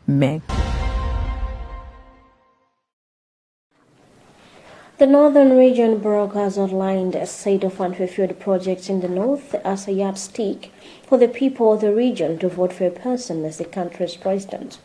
make. The Northern Region Bureau has outlined a set of unfulfilled projects in the north as a yardstick for the people of the region to vote for a person as the country's president.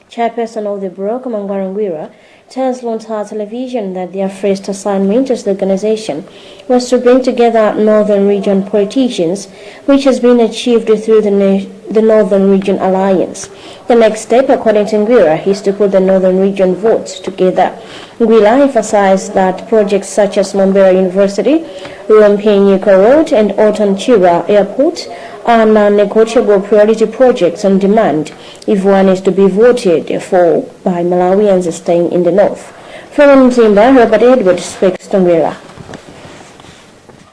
Chairperson of the Bureau, Mangwarangwira, tells Lontar Television that their first assignment as the organization was to bring together Northern Region politicians, which has been achieved through the Northern Region Alliance. The next step, according to Ngwira, is to put the Northern Region votes together. Ngwira emphasized that projects such as Mombela University, Ruampenyuka Road, and Otanchira Airport are non-negotiable priority projects on demand if one is to be voted for by Malawians staying in the north. From Mzimba, Robert Edward speaks to Ngwira.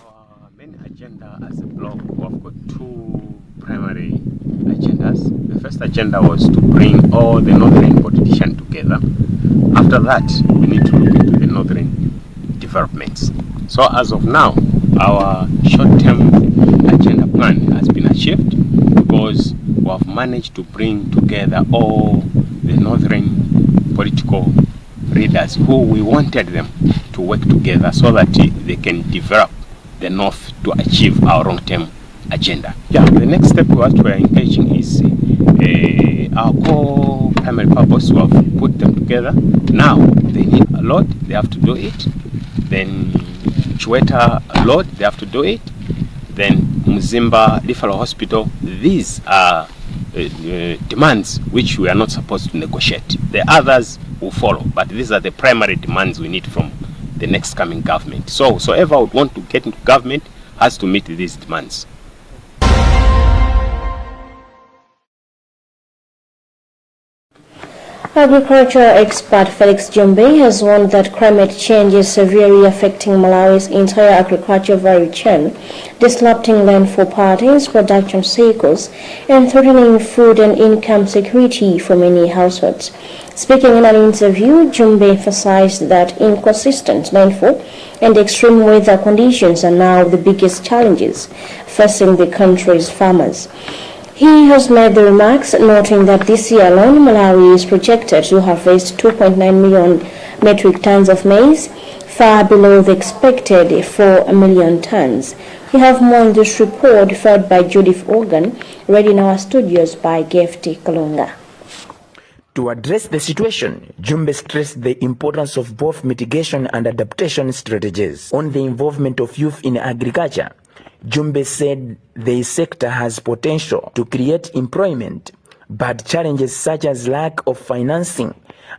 Our main agenda as a bloc, we've got two primary agendas. The first agenda was to bring all the northern politicians together. After that, we need to look into the northern developments. So as of now, our short-term agenda plan has been achieved because we have managed to bring together all the northern political leaders who we wanted them to work together so that they can develop the north to achieve our long-term agenda. Yeah, the next step what we are engaging is our core primary purpose. We have put them together. Now they need a lot, they have to do it. Then Chweta a lot, they have to do it. Then Mzimba Referral Hospital. These are demands which we are not supposed to negotiate. The others will follow, but these are the primary demands we need from the next coming government. So whoever would want to get into government has to meet these demands. Agriculture expert Felix Jumbe has warned that climate change is severely affecting Malawi's entire agriculture value chain, disrupting landfall patterns, production cycles, and threatening food and income security for many households. Speaking in an interview, Jumbe emphasized that inconsistent rainfall and extreme weather conditions are now the biggest challenges facing the country's farmers. He has made the remarks, noting that this year alone, Malawi is projected to harvest 2.9 million metric tons of maize, far below the expected 4 million tons. We have more in this report filed by Judith Organ, read in our studios by Gefti Kalunga. To address the situation, Jumbe stressed the importance of both mitigation and adaptation strategies. On the involvement of youth in agriculture, Jumbe said the sector has potential to create employment, but challenges such as lack of financing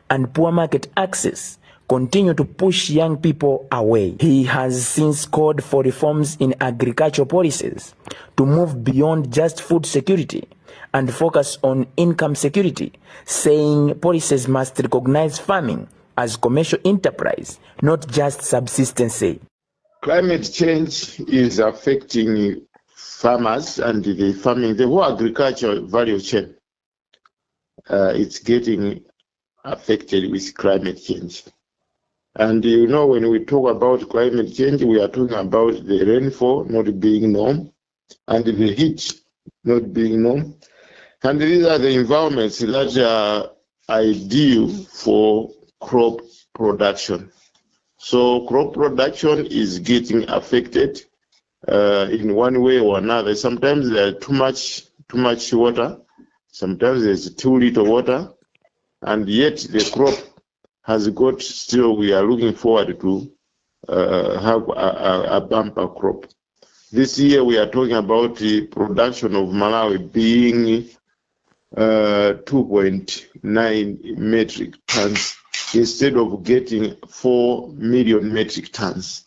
and poor market access continue to push young people away. He has since called for reforms in agricultural policies to move beyond just food security and focus on income security, saying policies must recognize farming as commercial enterprise, not just subsistence. Climate change is affecting farmers and the whole agricultural value chain. It's getting affected with climate change. And you know, when we talk about climate change, we are talking about the rainfall not being norm and the heat not being norm. And these are the environments that are ideal for crop production. So crop production is getting affected in one way or another. Sometimes there's too much water, sometimes there's too little water, and yet the crop has got, still we are looking forward to have a bumper crop. This year we are talking about the production of Malawi being 2.9 metric tons instead of getting 4 million metric tons.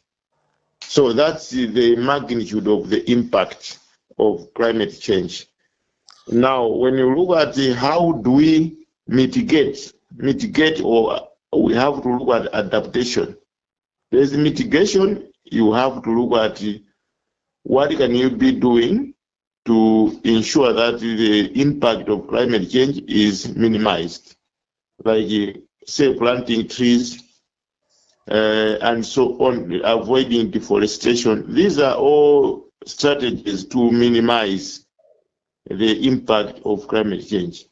So that's the magnitude of the impact of climate change. Now, when you look at how do we mitigate, or we have to look at adaptation. There's mitigation, you have to look at what can you be doing to ensure that the impact of climate change is minimized. Like say planting trees and so on, avoiding deforestation. These are all strategies to minimize the impact of climate change.